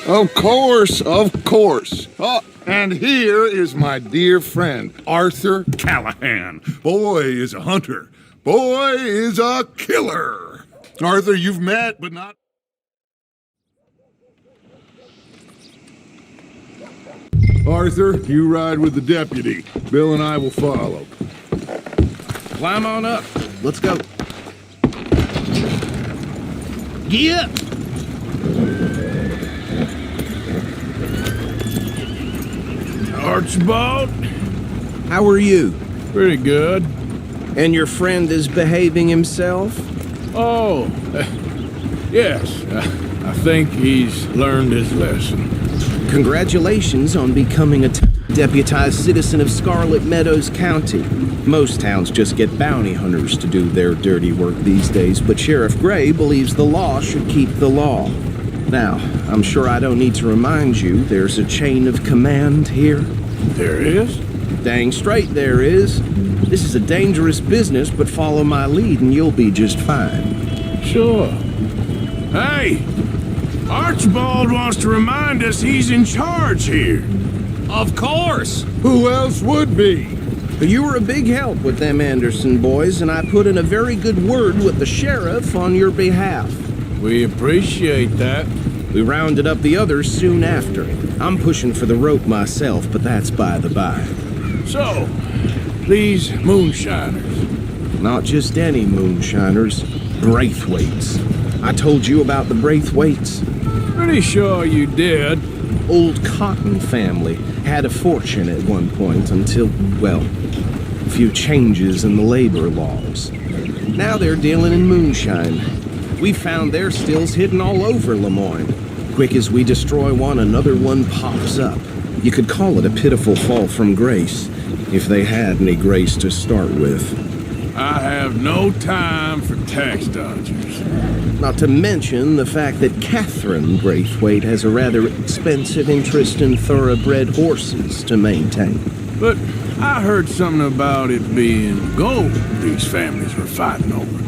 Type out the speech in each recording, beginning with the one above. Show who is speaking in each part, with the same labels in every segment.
Speaker 1: Of course, of course. Oh, and here is my dear friend, Arthur Callahan. Boy is a hunter. Boy is a killer. Arthur, you've met, but not... Arthur, you ride with the deputy. Bill and I will follow.
Speaker 2: Climb on up. Let's go. Get up! Archibald?
Speaker 3: How are you?
Speaker 2: Pretty good.
Speaker 3: And your friend is behaving himself?
Speaker 2: Oh, yes. I think he's learned his lesson.
Speaker 3: Congratulations on becoming a deputized citizen of Scarlet Meadows County. Most towns just get bounty hunters to do their dirty work these days, but Sheriff Gray believes the law should keep the law. Now, I'm sure I don't need to remind you there's a chain of command here.
Speaker 2: There is?
Speaker 3: Dang straight there is. This is a dangerous business, but follow my lead and you'll be just fine.
Speaker 2: Sure. Hey! Archibald wants to remind us he's in charge here.
Speaker 4: Of course!
Speaker 1: Who else would be?
Speaker 3: You were a big help with them Anderson boys, and I put in a very good word with the sheriff on your behalf.
Speaker 2: We appreciate that.
Speaker 3: We rounded up the others soon after. I'm pushing for the rope myself, but that's by the by.
Speaker 2: So, these moonshiners.
Speaker 3: Not just any moonshiners, Braithwaites. I told you about the Braithwaites.
Speaker 2: Pretty sure you did.
Speaker 3: Old Cotton family had a fortune at one point until, well, a few changes in the labor laws. Now they're dealing in moonshine. We found their stills hidden all over Lemoyne. Quick as we destroy one, another one pops up. You could call it a pitiful fall from grace, if they had any grace to start with.
Speaker 2: I have no time for tax dodgers.
Speaker 3: Not to mention the fact that Catherine Braithwaite has a rather expensive interest in thoroughbred horses to maintain.
Speaker 2: But I heard something about it being gold these families were fighting over.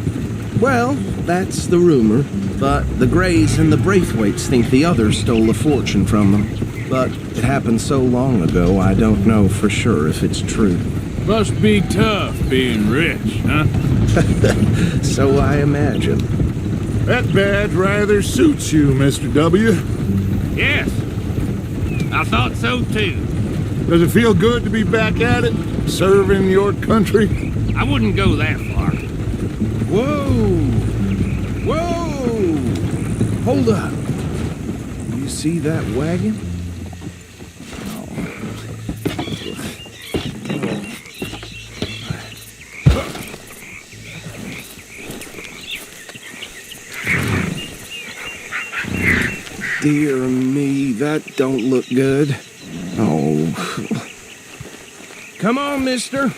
Speaker 3: Well, that's the rumor, but the Grays and the Braithwaites think the others stole a fortune from them. But it happened so long ago, I don't know for sure if it's true.
Speaker 2: Must be tough being rich, huh?
Speaker 3: So I imagine.
Speaker 1: That badge rather suits you, Mr. W.
Speaker 4: Yes. I thought so too.
Speaker 1: Does it feel good to be back at it, serving your country?
Speaker 4: I wouldn't go that far.
Speaker 3: Whoa! Whoa! Hold up. You see that wagon? Dear me, that don't look good. Oh. Come on, mister.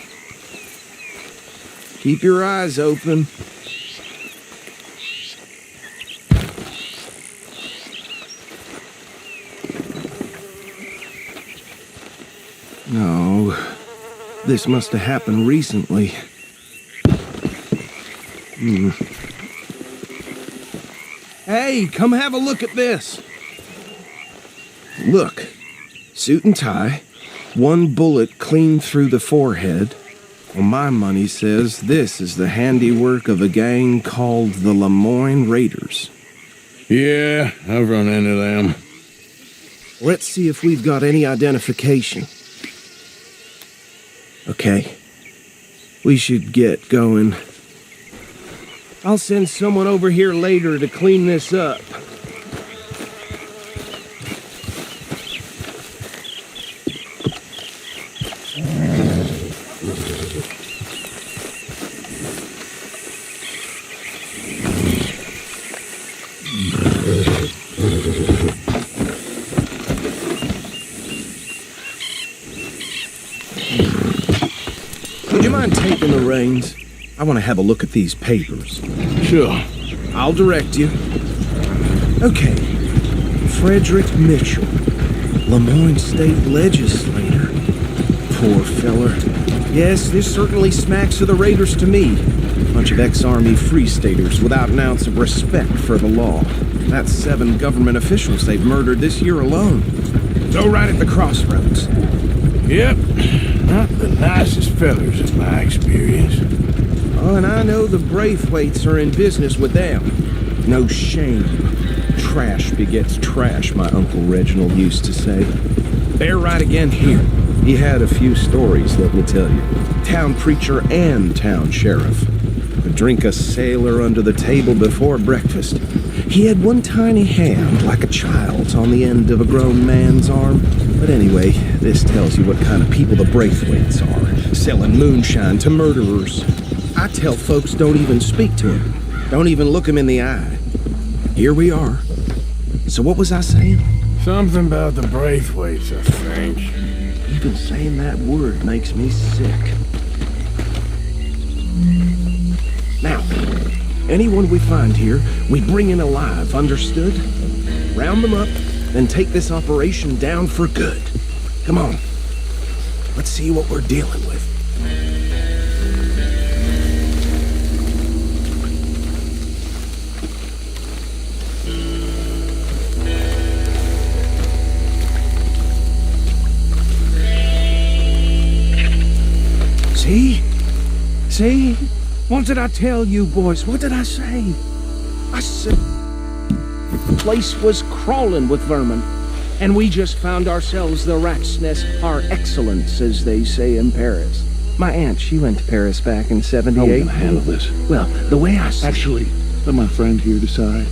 Speaker 3: Keep your eyes open. No. This must have happened recently. Hey, come have a look at this. Look, suit and tie, one bullet clean through the forehead. Well, my money says this is the handiwork of a gang called the Lemoyne Raiders.
Speaker 2: Yeah, I've run into them.
Speaker 3: Let's see if we've got any identification. Okay, we should get going. I'll send someone over here later to clean this up. Would you mind taking the reins? I want to have a look at these papers.
Speaker 2: Sure.
Speaker 3: I'll direct you. Okay. Frederick Mitchell, Lemoyne State Legislator. Poor feller. Yes, this certainly smacks of the Raiders to me. Bunch of ex-Army free staters without an ounce of respect for the law. That's 7 government officials they've murdered this year alone. So right at the crossroads.
Speaker 2: Yep. Not the nicest fellers in my experience.
Speaker 3: Oh, and I know the Braithwaites are in business with them. No shame. Trash begets trash, my Uncle Reginald used to say. They're right again here. He had a few stories, let me tell you. Town preacher and town sheriff. Would drink a sailor under the table before breakfast. He had one tiny hand, like a child's, on the end of a grown man's arm. But anyway, this tells you what kind of people the Braithwaites are. Selling moonshine to murderers. I tell folks don't even speak to him. Don't even look him in the eye. Here we are. So what was I saying?
Speaker 2: Something about the Braithwaites, I think.
Speaker 3: Even saying that word makes me sick. Now, anyone we find here, we bring in alive, understood? Round them up, then take this operation down for good. Come on. Let's see what we're dealing with. See? See? What did I tell you, boys? What did I say? I said the place was crawling with vermin, and we just found ourselves the rat's nest par excellence, as they say in Paris. My aunt, she went to Paris back in '78.
Speaker 5: How are we gonna handle this?
Speaker 3: Well, the way I see
Speaker 5: Actually, let my friend here decide.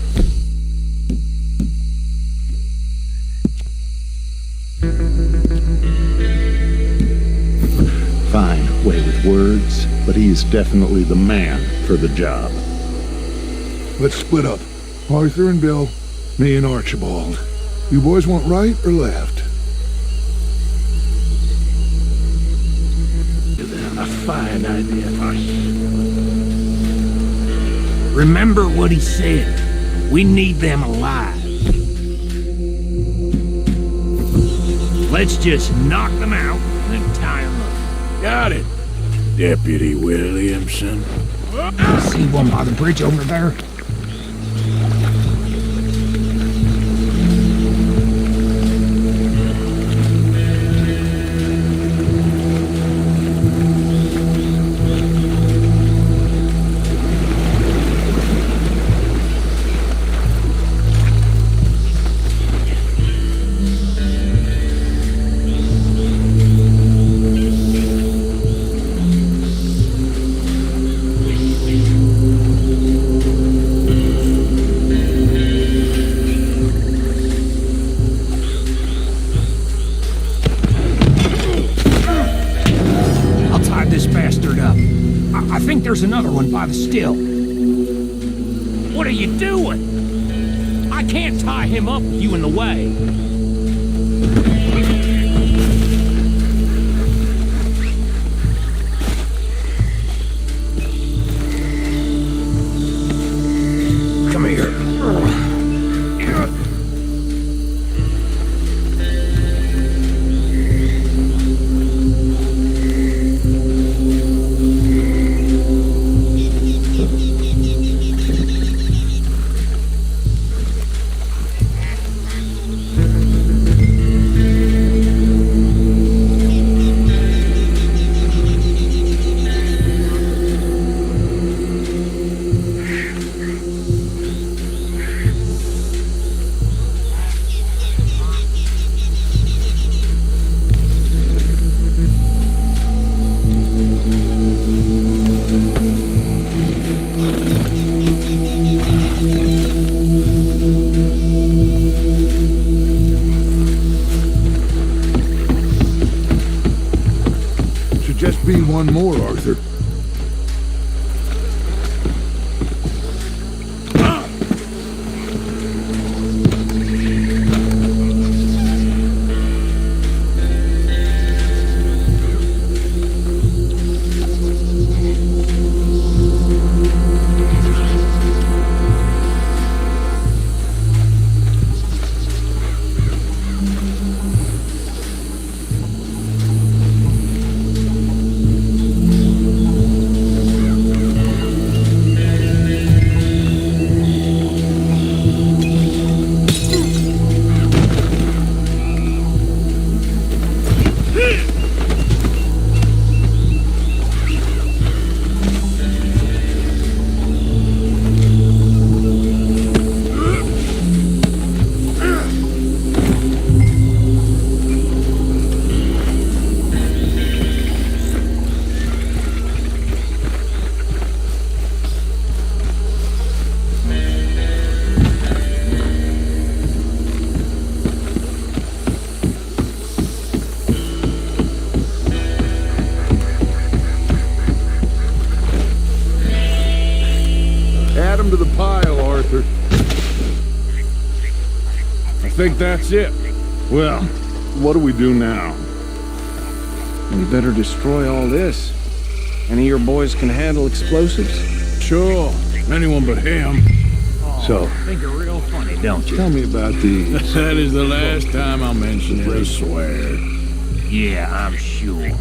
Speaker 5: Fine way with words, but he is definitely the man for the job.
Speaker 1: Let's split up. Arthur and Bill, me and Archibald. You boys want right or left?
Speaker 5: A fine idea.
Speaker 4: Remember what he said. We need them alive. Let's just knock them out and then tie them up.
Speaker 2: Got it, Deputy Williamson.
Speaker 4: I see one by the bridge over there. I think there's another one by the still. What are you doing? I can't tie him up with you in the way. Come here.
Speaker 1: the pile, Arthur.
Speaker 2: I think that's it.
Speaker 1: Well, what do we do now?
Speaker 3: We better destroy all this. Any of your boys can handle explosives?
Speaker 2: Sure, anyone but him.
Speaker 1: So,
Speaker 4: Think you're real funny, don't you?
Speaker 1: tell me about these.
Speaker 2: That is the last time I'll mention it, I swear.
Speaker 4: Yeah, I'm sure.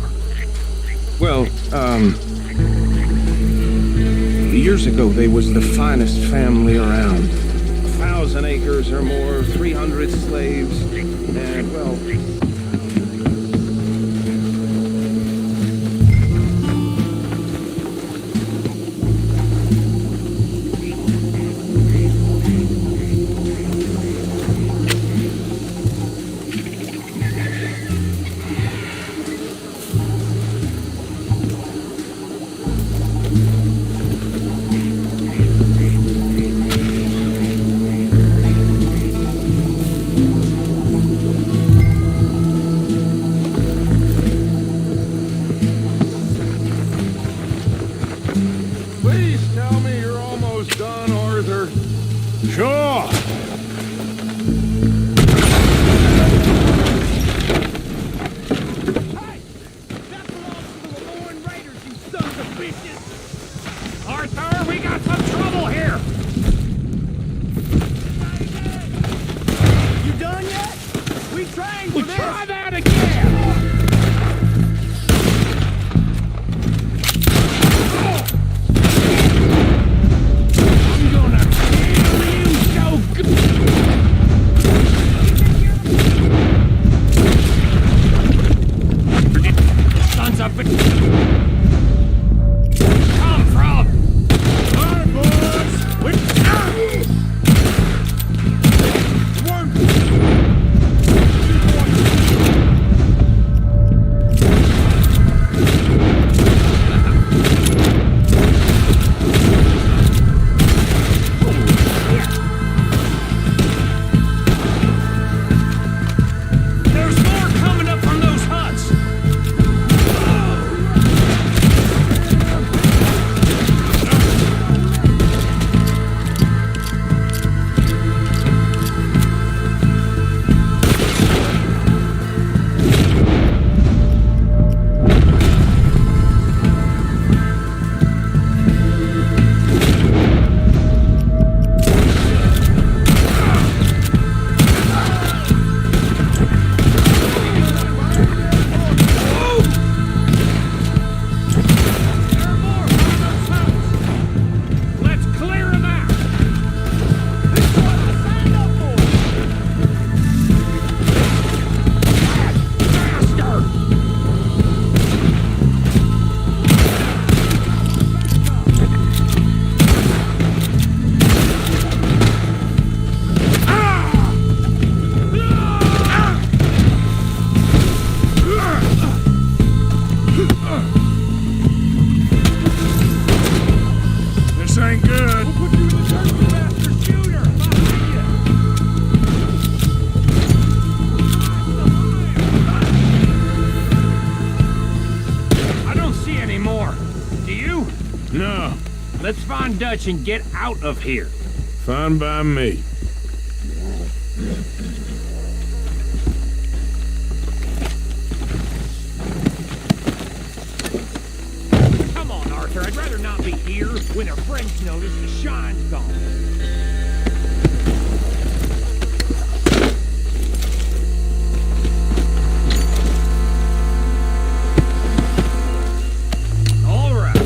Speaker 3: Well, years ago they was the finest family around. 1,000 acres or more, 300 slaves, and well...
Speaker 1: Please tell me you're almost done, Arthur.
Speaker 2: Sure.
Speaker 4: Hey! That belongs to the Lemoyne Raiders, you sons of bitches! Arthur, we got some trouble here! You done yet? We trained for this! Try that again! I'm gonna kill you so good! Sons of bitches! Come from!
Speaker 2: All right, boys.
Speaker 4: There's more coming up from those huts! There are more from those huts! Let's clear them out! This is what I signed up for! Faster!
Speaker 2: This ain't good.
Speaker 4: Put you in the dirt, you bastard shooter! I don't see any more. Do you?
Speaker 2: No,
Speaker 4: Let's find Dutch and get out of here.
Speaker 2: fine by me.
Speaker 4: Come on, Arthur. I'd rather not be here when their friends notice the shine's gone. All right.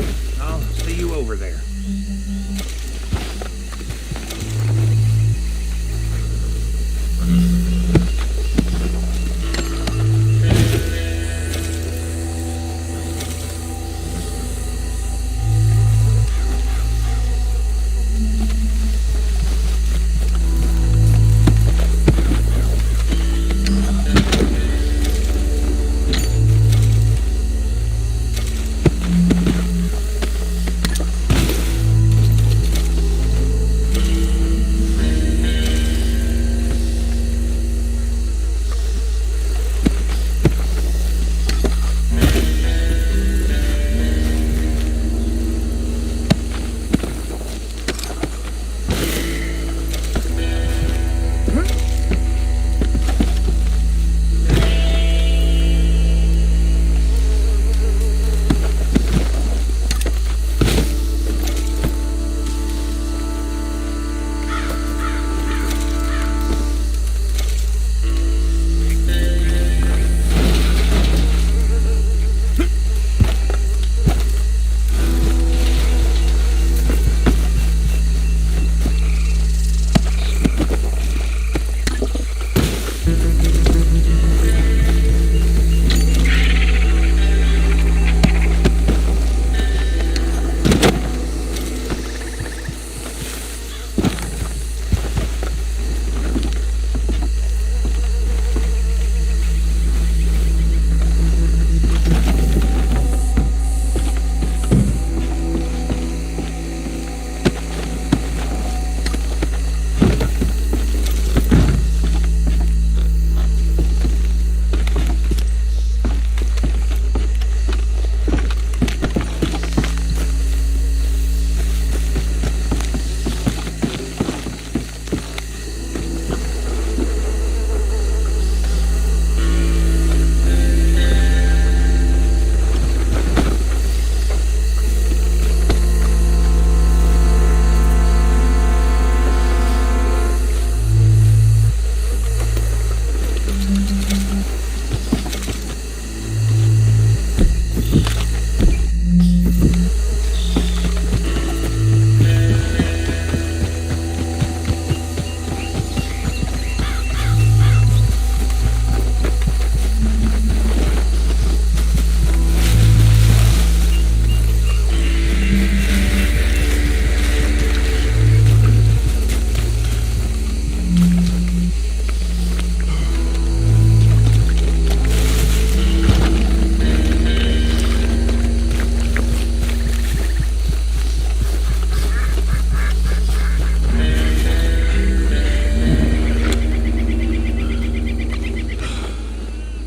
Speaker 4: I'll see you over there.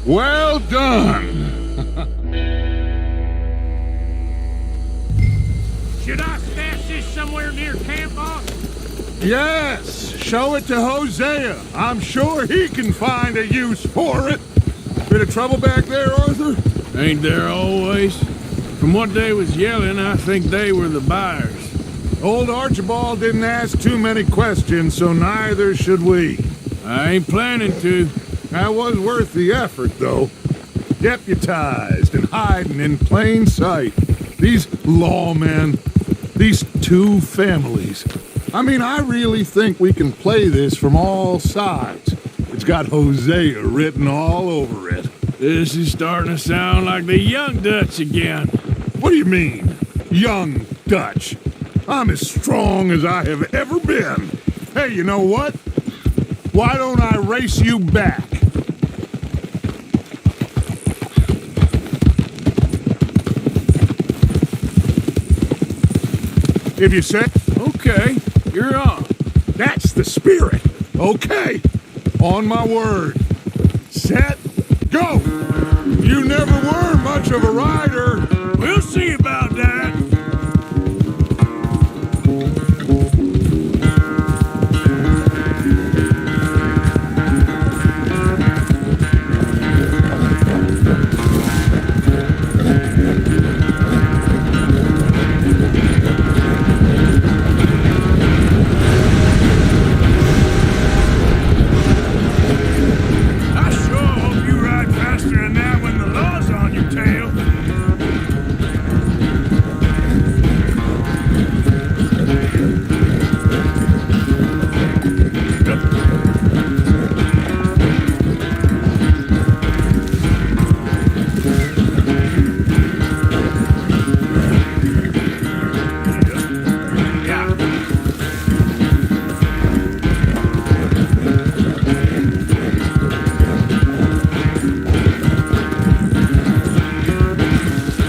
Speaker 1: Well done.
Speaker 2: Should I stash this somewhere near camp, boss?
Speaker 1: Yes, show it to Hosea. I'm sure he can find a use for it. Bit of trouble back there, Arthur?
Speaker 2: Ain't there always? From what they was yelling, I think they were the buyers.
Speaker 1: Old Archibald didn't ask too many questions, so neither should we.
Speaker 2: I ain't planning to.
Speaker 1: That was worth the effort, though. Deputized and hiding in plain sight. These lawmen, these two families. I mean, I really think we can play this from all sides. It's got Hosea written all over it.
Speaker 2: This is starting to sound like the Young Dutch again.
Speaker 1: What do you mean, young Dutch? I'm as strong as I have ever been. Hey, you know what? Why don't I race you back? If you say,
Speaker 2: Okay, you're on.
Speaker 1: that's the spirit. Okay, on my word. Set, go! You never were much of a rider.
Speaker 2: We'll see about that. I sure hope you ride faster than that when the law's on your tail. Yeah.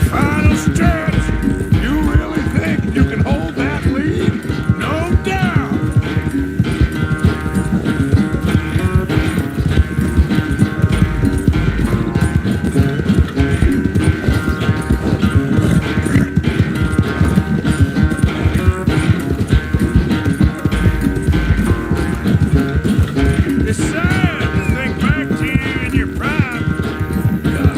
Speaker 2: Final stretch.
Speaker 1: You really think you can hold that lead?
Speaker 2: No doubt. It's sad to think back to you in your prime.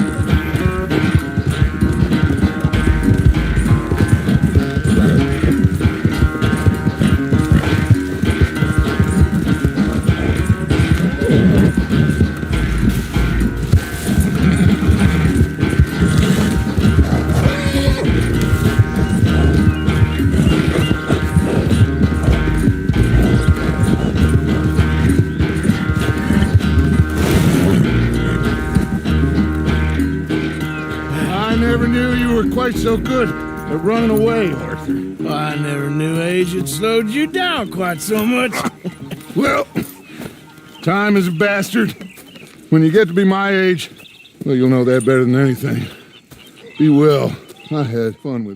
Speaker 1: I never knew you were quite so good at running away, Arthur.
Speaker 2: I never knew age had slowed you down quite so much.
Speaker 1: Well, time is a bastard. When you get to be my age, well, you'll know that better than anything. Be well. I had fun with you.